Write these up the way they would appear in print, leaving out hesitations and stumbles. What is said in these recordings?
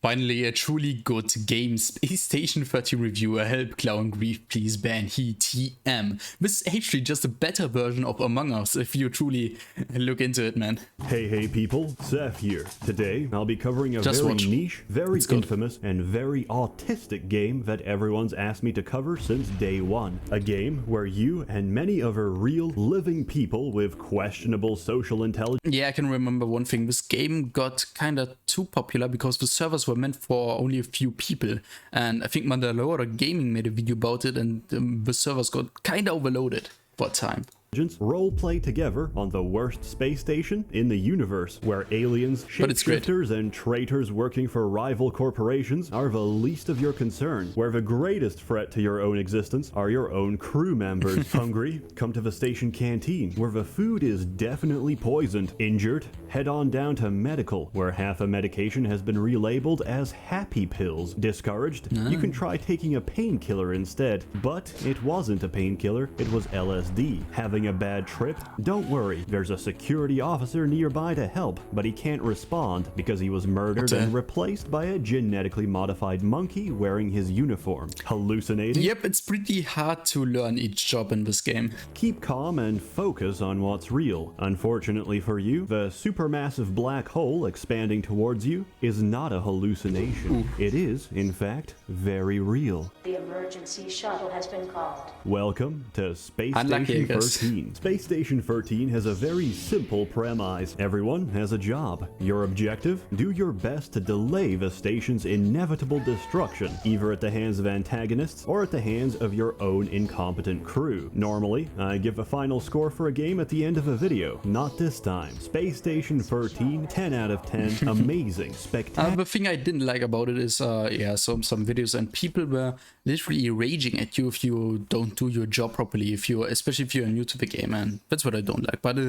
Finally, a truly good game. Space Station 13 reviewer. Help, Clown Grief, please ban he TM. This is actually just a better version of Among Us if you truly look into it, man. Hey people, Seth here. Today, I'll be covering a very niche, very infamous, and very autistic game that everyone's asked me to cover since day one. A game where you and many other real, living people with questionable social intelligence... Yeah, I can remember one thing. This game got kinda too popular because the servers were meant for only a few people. And I think Mandalore Gaming made a video about it, and the servers got kinda overloaded for a time. Roleplay together on the worst space station in the universe, where aliens, shapeshifters, and traitors working for rival corporations are the least of your concern, where the greatest threat to your own existence are your own crew members. Hungry? Come to the station canteen, where the food is definitely poisoned. Injured? Head on down to medical, where half a medication has been relabeled as happy pills. Discouraged? You can try taking a painkiller instead, but it wasn't a painkiller, it was LSD. Having a bad trip? Don't worry, there's a security officer nearby to help, but he can't respond because he was murdered and replaced by a genetically modified monkey wearing his uniform. Hallucinating? Yep, it's pretty hard to learn each job in this game. Keep calm and focus on what's real. Unfortunately for you, the supermassive black hole expanding towards you is not a hallucination. It is, in fact, very real. The emergency shuttle has been called. Welcome to Space Station 13. Space Station 13 has a very simple premise. Everyone has a job. Your objective? Do your best to delay the station's inevitable destruction, either at the hands of antagonists or at the hands of your own incompetent crew. Normally, I give a final score for a game at the end of a video. Not this time. Space Station 13, 10 out of 10, amazing, spectacular. The thing I didn't like about it is, some videos and people were literally raging at you if you don't do your job properly, especially if you're new to the game, and that's what I don't like. But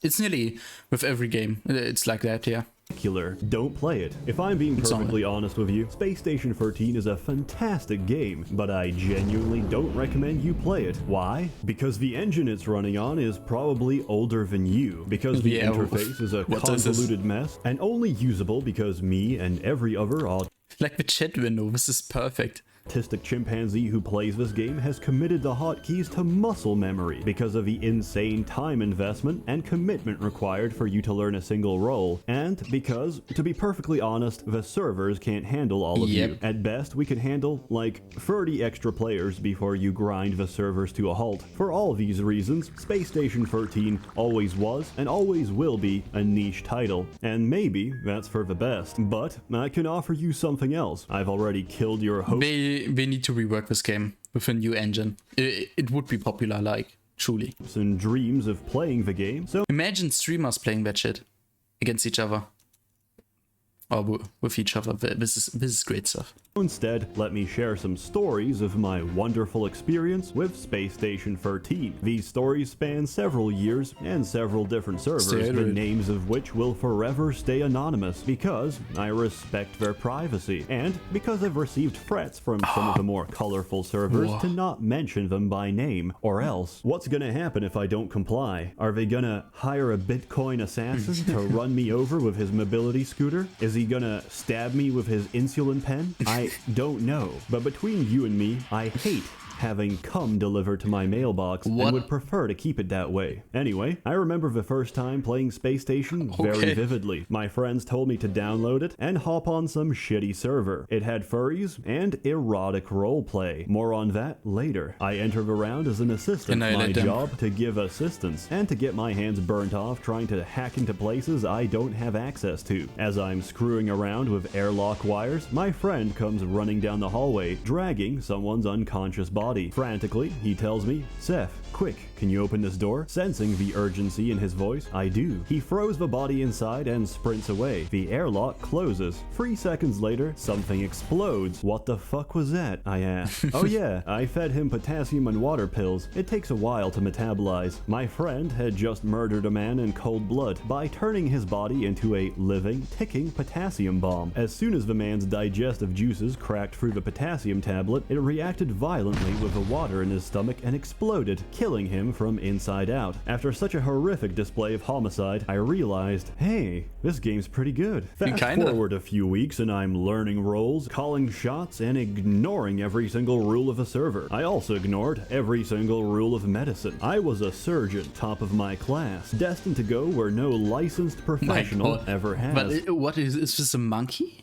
it's nearly with every game, it's like that, yeah. Don't play it. If I'm being perfectly honest with you, Space Station 13 is a fantastic game, but I genuinely don't recommend you play it. Why? Because the engine it's running on is probably older than you, because the interface is a convoluted mess, and only usable because me and every other like the chat window, this is perfect. Autistic chimpanzee who plays this game has committed the hotkeys to muscle memory because of the insane time investment and commitment required for you to learn a single role, and because, to be perfectly honest, the servers can't handle all of you. At best, we can handle, like, 30 extra players before you grind the servers to a halt. For all these reasons, Space Station 13 always was and always will be a niche title, and maybe that's for the best. But I can offer you something else. I've already killed your host. They need to rework this game with a new engine. It would be popular, like, truly. And dreams of playing the game. So imagine streamers playing that shit against each other. Or with each other. This is great stuff. Instead, let me share some stories of my wonderful experience with Space Station 13. These stories span several years and several different servers, the names of which will forever stay anonymous because I respect their privacy, and because I've received threats from some of the more colorful servers to not mention them by name, or else. What's gonna happen if I don't comply? Are they gonna hire a Bitcoin assassin to run me over with his mobility scooter? Is he gonna stab me with his insulin pen? I don't know, but between you and me, I hate having cum delivered to my mailbox and would prefer to keep it that way. Anyway, I remember the first time playing Space Station very vividly. My friends told me to download it and hop on some shitty server. It had furries and erotic roleplay. More on that later. I entered around as an assistant, my job to give assistance and to get my hands burnt off trying to hack into places I don't have access to. As I'm screwing around with airlock wires, my friend comes running down the hallway, dragging someone's unconscious body. Frantically, he tells me, "Seth, quick, can you open this door?" Sensing the urgency in his voice, I do. He throws the body inside and sprints away. The airlock closes. 3 seconds later, something explodes. What the fuck was that? I asked. Oh yeah, I fed him potassium and water pills. It takes a while to metabolize. My friend had just murdered a man in cold blood by turning his body into a living, ticking potassium bomb. As soon as the man's digestive juices cracked through the potassium tablet, it reacted violently with the water in his stomach and exploded, killing him from inside out. After such a horrific display of homicide, I realized, hey, this game's pretty good. Fast forward a few weeks and I'm learning roles, calling shots, and ignoring every single rule of a server. I also ignored every single rule of medicine. I was a surgeon, top of my class, destined to go where no licensed professional ever has. But what is this, a monkey?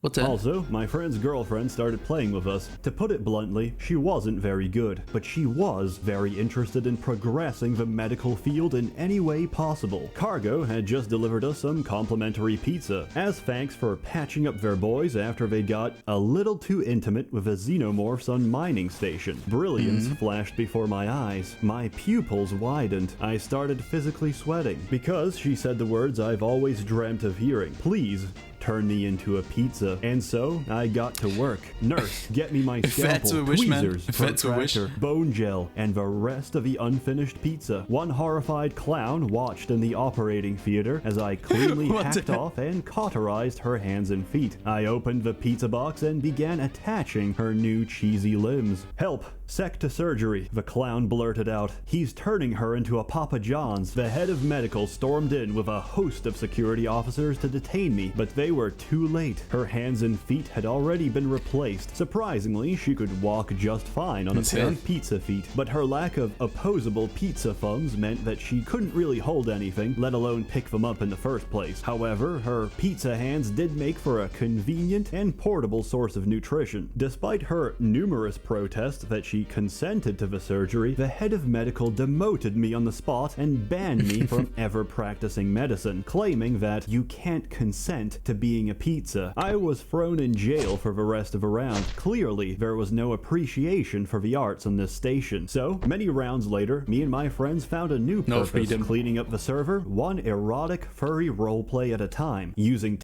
What the? Also, my friend's girlfriend started playing with us. To put it bluntly, she wasn't very good, but she was very interested in progressing the medical field in any way possible. Cargo had just delivered us some complimentary pizza, as thanks for patching up their boys after they got a little too intimate with the xenomorphs on mining station. Brilliance flashed before my eyes. My pupils widened. I started physically sweating, because she said the words I've always dreamt of hearing. Please, turn me into a pizza. And so I got to work. Nurse, get me my scalpel, tweezers, protractor, bone gel, and the rest of the unfinished pizza. One horrified clown watched in the operating theater as I cleanly hacked off and cauterized her hands and feet. I opened the pizza box and began attaching her new cheesy limbs. Help! Sec to surgery, the clown blurted out. He's turning her into a Papa John's. The head of medical stormed in with a host of security officers to detain me, but they were too late. Her hands and feet had already been replaced. Surprisingly, she could walk just fine on a pair of pizza feet, but her lack of opposable pizza thumbs meant that she couldn't really hold anything, let alone pick them up in the first place. However, her pizza hands did make for a convenient and portable source of nutrition. Despite her numerous protests that she consented to the surgery, the head of medical demoted me on the spot and banned me from ever practicing medicine, claiming that you can't consent to being a pizza. I was thrown in jail for the rest of the round. Clearly, there was no appreciation for the arts on this station. So, many rounds later, me and my friends found a new purpose, cleaning up the server, one erotic furry roleplay at a time, using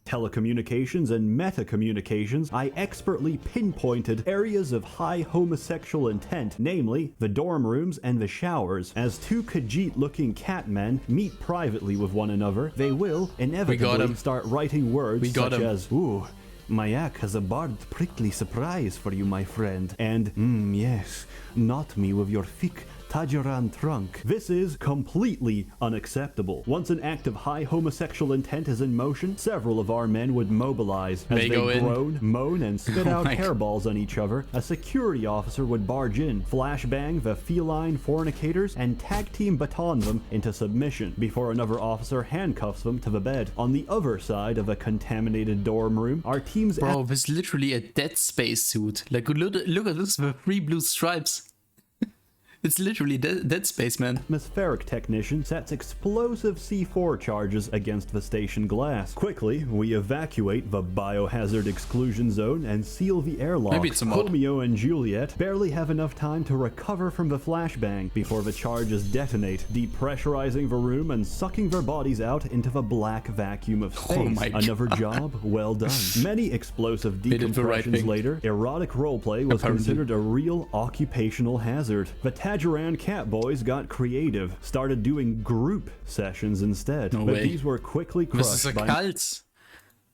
telecommunications and meta-communications. I expertly pinpointed areas of high homosexual intent, namely the dorm rooms and the showers. As two Khajiit-looking catmen meet privately with one another, they will inevitably start writing words such as, ooh, Mayak has a barbed prickly surprise for you, my friend. And, yes, not me with your thick Tajaran trunk. This is completely unacceptable. Once an act of high homosexual intent is in motion, several of our men would mobilize. As they groan, moan, and spit out hairballs on each other, a security officer would barge in, flashbang the feline fornicators, and tag team baton them into submission before another officer handcuffs them to the bed. On the other side of a contaminated dorm room, our team's— Bro, this is literally a Dead Space suit. Like, look at this, the 3 blue stripes. It's literally Dead Space, man. Atmospheric technician sets explosive C4 charges against the station glass. Quickly, we evacuate the biohazard exclusion zone and seal the airlock. Maybe it's a mod. Romeo and Juliet barely have enough time to recover from the flashbang before the charges detonate, depressurizing the room and sucking their bodies out into the black vacuum of space. Another job well done. Many explosive decompressions later, erotic roleplay was considered a real occupational hazard. The Tajaran Cat Boys got creative, started doing group sessions instead. But these were quickly crushed by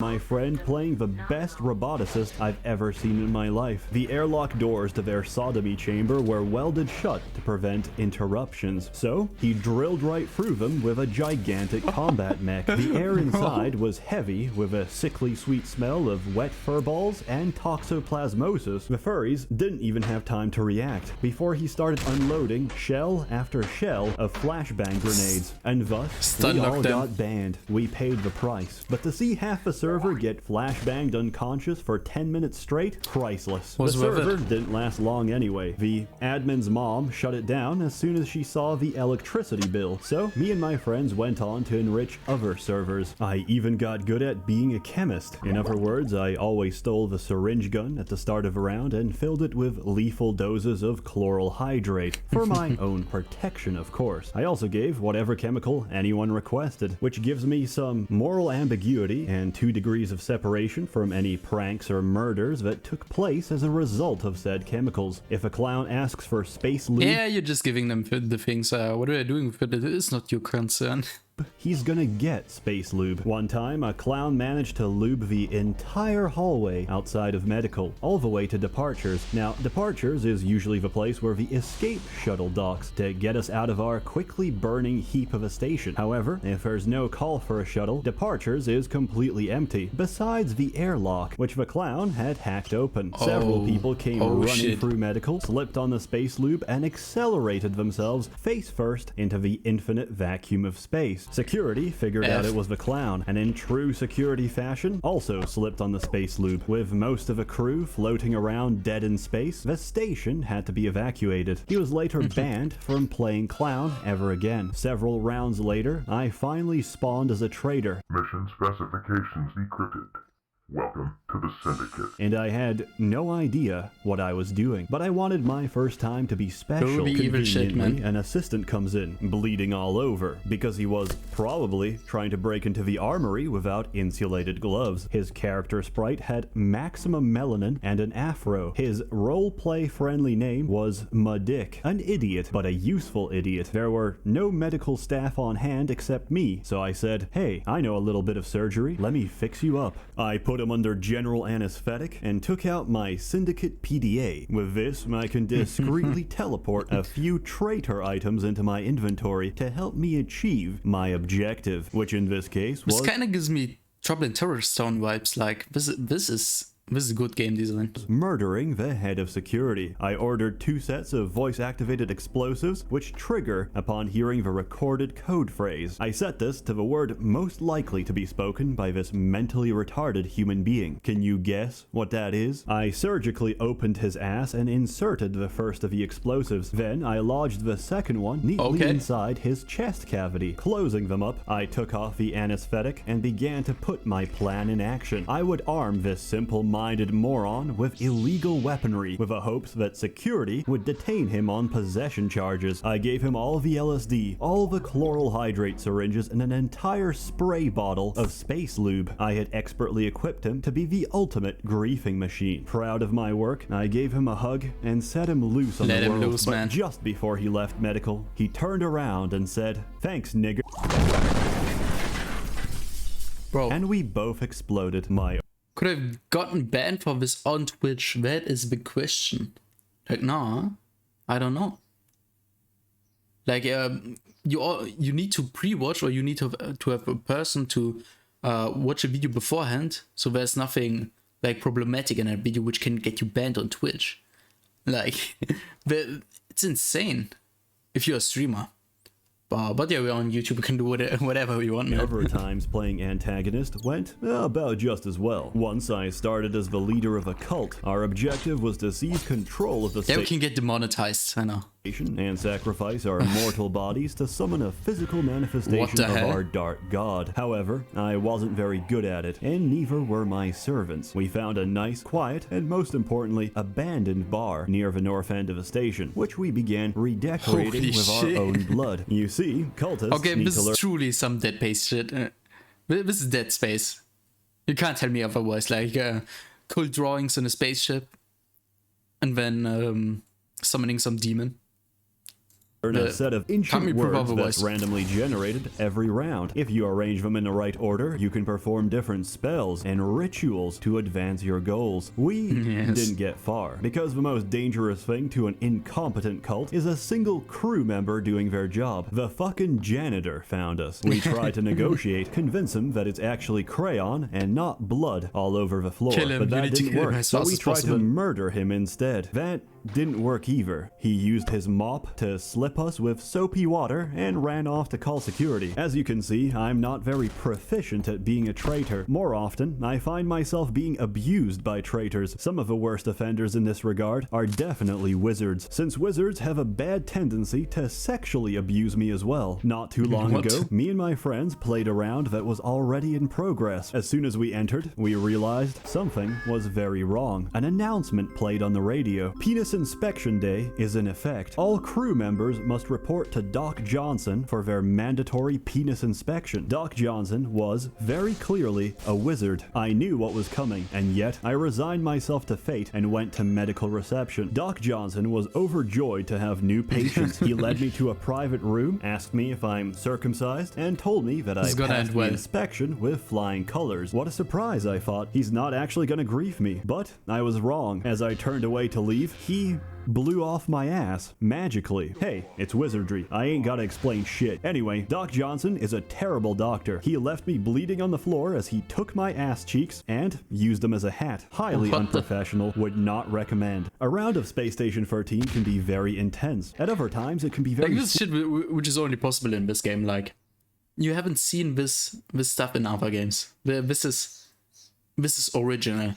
my friend playing the best roboticist I've ever seen in my life. The airlock doors to their sodomy chamber were welded shut to prevent interruptions, so he drilled right through them with a gigantic combat mech. The air inside was heavy with a sickly sweet smell of wet furballs and toxoplasmosis. The furries didn't even have time to react before he started unloading shell after shell of flashbang grenades, and thus we all got banned. We paid the price, but to see half a server get flashbanged unconscious for 10 minutes straight? Priceless. The server didn't last long anyway. The admin's mom shut it down as soon as she saw the electricity bill, so me and my friends went on to enrich other servers. I even got good at being a chemist. In other words, I always stole the syringe gun at the start of a round and filled it with lethal doses of chloral hydrate, for my own protection, of course. I also gave whatever chemical anyone requested, which gives me some moral ambiguity and 2 degrees of separation from any pranks or murders that took place as a result of said chemicals. If a clown asks for space loot— yeah, you're just giving them the things. What are they doing with it? It is not your concern. he's gonna get space lube. One time, a clown managed to lube the entire hallway outside of medical, all the way to departures. Now, departures is usually the place where the escape shuttle docks to get us out of our quickly burning heap of a station. However, if there's no call for a shuttle, departures is completely empty, besides the airlock, which the clown had hacked open. Several people came running through medical, slipped on the space lube, and accelerated themselves face first into the infinite vacuum of space. Security figured out it was the clown, and in true security fashion, also slipped on the space lube. With most of the crew floating around dead in space, the station had to be evacuated. He was later banned from playing clown ever again. Several rounds later, I finally spawned as a traitor. Mission specifications decrypted. Welcome to the Syndicate. And I had no idea what I was doing, but I wanted my first time to be special. Conveniently, an assistant comes in, bleeding all over, because he was probably trying to break into the armory without insulated gloves. His character sprite had maximum melanin and an afro. His roleplay friendly name was Madick, an idiot, but a useful idiot. There were no medical staff on hand except me, so I said, "Hey, I know a little bit of surgery, let me fix you up." I put him under general anesthetic and took out my Syndicate PDA. With this, I can discreetly teleport a few traitor items into my inventory to help me achieve my objective, which in this case was... This kind of gives me Trouble in Terrorist Zone vibes, like, this is good game design. Murdering the head of security. I ordered 2 sets of voice-activated explosives, which trigger upon hearing the recorded code phrase. I set this to the word most likely to be spoken by this mentally retarded human being. Can you guess what that is? I surgically opened his ass and inserted the first of the explosives. Then I lodged the second one neatly inside his chest cavity. Closing them up, I took off the anesthetic and began to put my plan in action. I would arm this simple-minded moron with illegal weaponry, with the hopes that security would detain him on possession charges. I gave him all the LSD, all the chloral hydrate syringes, and an entire spray bottle of space lube. I had expertly equipped him to be the ultimate griefing machine. Proud of my work, I gave him a hug and set him loose on the world. But just before he left medical, he turned around and said, "Thanks, nigger." Bro. And we both exploded. Could have gotten banned for this on Twitch? That is the question. Like, nah, I don't know. Like, you need to pre-watch, or you need to have a person to watch a video beforehand, so there's nothing like problematic in a video which can get you banned on Twitch. Like, it's insane if you're a streamer. But yeah, we're on YouTube, we can do whatever we want. Several times playing antagonist went about just as well. Once I started as the leader of a cult. Our objective was to seize control of the station. Yeah, we can get demonetized, I know. And sacrifice our mortal bodies to summon a physical manifestation of our dark god. However, I wasn't very good at it, and neither were my servants. We found a nice, quiet, and most importantly, abandoned bar near the north end of the station, which we began redecorating with our own blood. You see, cultists need this to learn. Is truly some Dead Space shit. This is Dead Space. You can't tell me otherwise. Like, cool drawings on a spaceship, and then summoning some demon. A set of ancient words that's randomly generated every round. If you arrange them in the right order, you can perform different spells and rituals to advance your goals. We didn't get far, because the most dangerous thing to an incompetent cult is a single crew member doing their job. The fucking janitor found us. We tried to negotiate, convince him that it's actually crayon and not blood all over the floor, but that didn't work, so we tried to murder him instead. That didn't work either. He used his mop to slip us with soapy water and ran off to call security. As you can see, I'm not very proficient at being a traitor. More often, I find myself being abused by traitors. Some of the worst offenders in this regard are definitely wizards, since wizards have a bad tendency to sexually abuse me as well. Not too long ago, me and my friends played a round that was already in progress. As soon as we entered, we realized something was very wrong. An announcement played on the radio. Penis Inspection Day is in effect. All crew members must report to Doc Johnson for their mandatory penis inspection. Doc Johnson was, very clearly, a wizard. I knew what was coming, and yet I resigned myself to fate and went to medical reception. Doc Johnson was overjoyed to have new patients. He led me to a private room, asked me if I'm circumcised, and told me that I passed the inspection with flying colors. What a surprise, I thought. He's not actually gonna grief me. But I was wrong. As I turned away to leave, he blew off my ass magically. Hey, it's wizardry. I ain't gotta explain shit. Anyway, Doc Johnson is a terrible doctor. He left me bleeding on the floor as he took my ass cheeks and used them as a hat. Highly unprofessional. Would not recommend. A round of Space Station 13 can be very intense. At other times, it can be very... Like this shit which is only possible in this game. Like, you haven't seen this stuff in other games. This is original.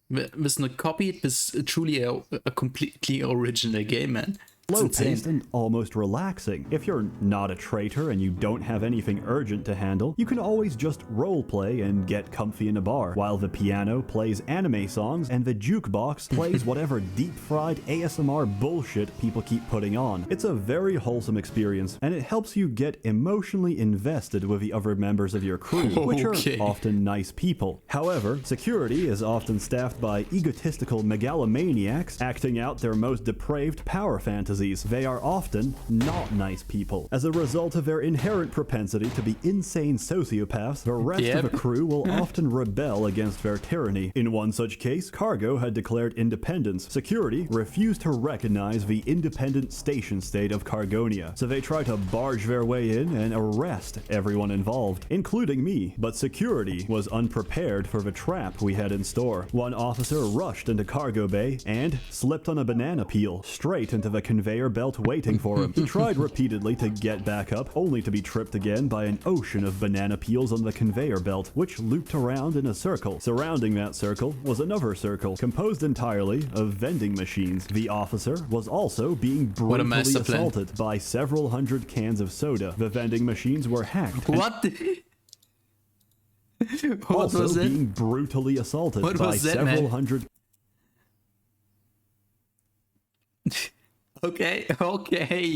This not copied, this is truly a completely original game, man. Slow-paced and almost relaxing. If you're not a traitor and you don't have anything urgent to handle, you can always just roleplay and get comfy in a bar, while the piano plays anime songs and the jukebox plays whatever deep-fried ASMR bullshit people keep putting on. It's a very wholesome experience, and it helps you get emotionally invested with the other members of your crew, which are often nice people. However, security is often staffed by egotistical megalomaniacs acting out their most depraved power fantasies. They are often not nice people. As a result of their inherent propensity to be insane sociopaths, the rest of the crew will often rebel against their tyranny. In one such case, cargo had declared independence. Security refused to recognize the independent station state of Cargonia, so they tried to barge their way in and arrest everyone involved, including me. But security was unprepared for the trap we had in store. One officer rushed into cargo bay and slipped on a banana peel straight into the conveyor belt waiting for him. He tried repeatedly to get back up, only to be tripped again by an ocean of banana peels on the conveyor belt, which looped around in a circle. Surrounding that circle was another circle, composed entirely of vending machines. The officer was also being brutally assaulted by several hundred cans of soda. The vending machines were hacked. What? What also was it? being brutally assaulted by several hundred... Okay.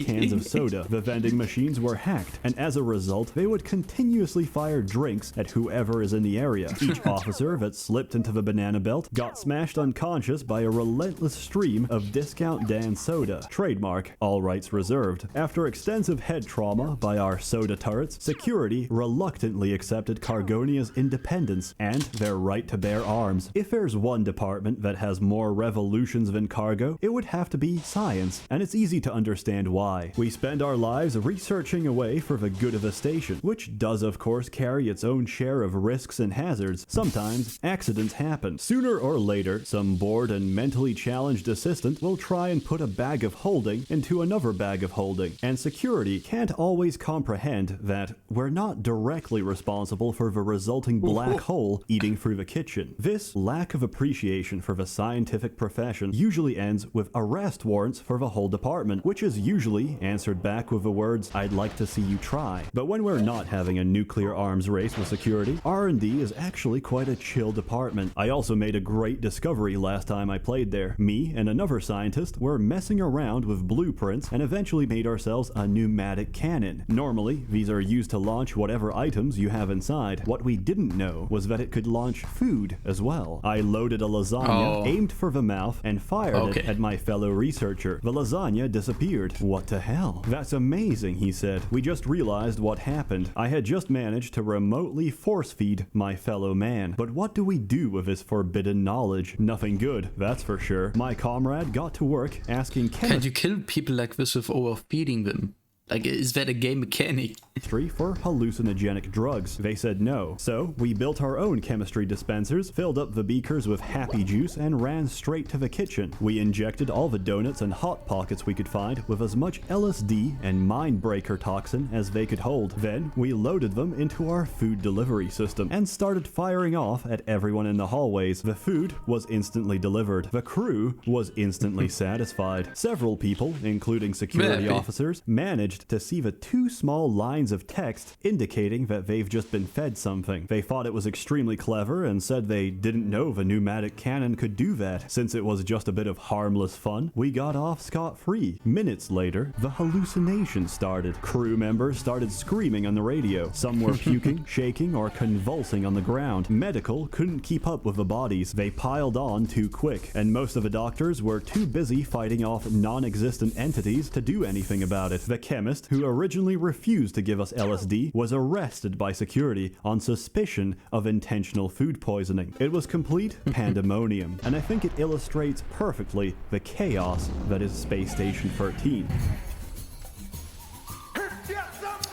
cans of soda. The vending machines were hacked, and as a result, they would continuously fire drinks at whoever is in the area. Each officer that slipped into the banana belt got smashed unconscious by a relentless stream of Discount Dan soda. Trademark, all rights reserved. After extensive head trauma by our soda turrets, security reluctantly accepted Cargonia's independence and their right to bear arms. If there's one department that has more revolutions than cargo, it would have to be science. And it's easy to understand why. We spend our lives researching away for the good of the station, which does of course carry its own share of risks and hazards. Sometimes accidents happen. Sooner or later, some bored and mentally challenged assistant will try and put a bag of holding into another bag of holding, and security can't always comprehend that we're not directly responsible for the resulting black hole eating through the kitchen. This lack of appreciation for the scientific profession usually ends with arrest warrants for the whole department, which is usually answered back with the words, "I'd like to see you try." But when we're not having a nuclear arms race with security, R&D is actually quite a chill department. I also made a great discovery last time I played there. Me and another scientist were messing around with blueprints and eventually made ourselves a pneumatic cannon. Normally, these are used to launch whatever items you have inside. What we didn't know was that it could launch food as well. I loaded a lasagna, aimed for the mouth, and fired it at my fellow researcher. The lasagna disappeared. What the hell? That's amazing, he said. We just realized what happened. I had just managed to remotely force feed my fellow man. But what do we do with this forbidden knowledge? Nothing good, that's for sure. My comrade got to work asking Can you kill people like this with overfeeding them? Like, is that a game mechanic? For hallucinogenic drugs. They said no. So we built our own chemistry dispensers, filled up the beakers with happy juice, and ran straight to the kitchen. We injected all the donuts and hot pockets we could find with as much LSD and mind-breaker toxin as they could hold. Then we loaded them into our food delivery system and started firing off at everyone in the hallways. The food was instantly delivered. The crew was instantly satisfied. Several people, including security officers, managed astonished to see the 2 small lines of text indicating that they've just been fed something. They thought it was extremely clever and said they didn't know the pneumatic cannon could do that. Since it was just a bit of harmless fun, we got off scot-free. Minutes later, the hallucination started. Crew members started screaming on the radio. Some were puking, shaking, or convulsing on the ground. Medical couldn't keep up with the bodies. They piled on too quick, and most of the doctors were too busy fighting off non-existent entities to do anything about it. The chemist, who originally refused to give us LSD, was arrested by security on suspicion of intentional food poisoning. It was complete pandemonium, and I think it illustrates perfectly the chaos that is Space Station 13.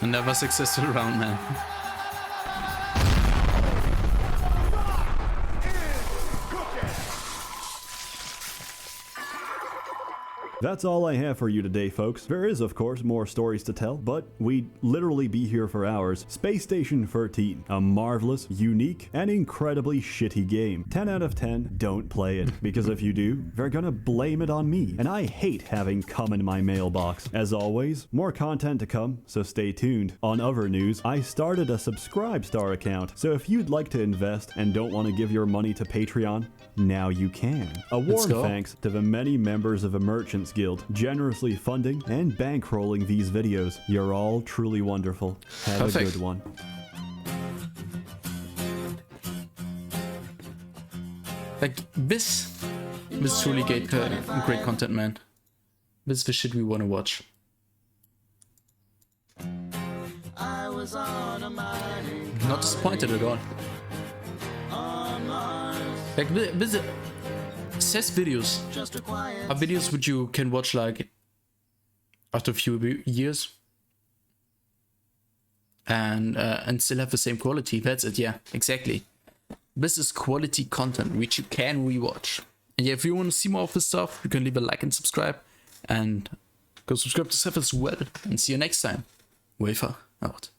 I never successful round, man. That's all I have for you today, folks. There is, of course, more stories to tell, but we'd literally be here for hours. Space Station 13, a marvelous, unique, and incredibly shitty game. 10 out of 10, don't play it, because if you do, they're gonna blame it on me, and I hate having cum in my mailbox. As always, more content to come, so stay tuned. On other news, I started a Subscribestar account, so if you'd like to invest and don't want to give your money to Patreon, now you can. A warm thanks to the many members of the Merchants Guild, generously funding and bankrolling these videos. You're all truly wonderful. Have a good one. Like, this truly great content, man. This is the shit we want to watch. Not disappointed at all. Like, this Seth videos are videos which you can watch like after a few years and still have the same quality. That's it. Yeah, exactly. This is quality content which you can rewatch. And yeah, if you want to see more of this stuff, you can leave a like and subscribe, and go subscribe to Seth as well. And see you next time. Wafer out.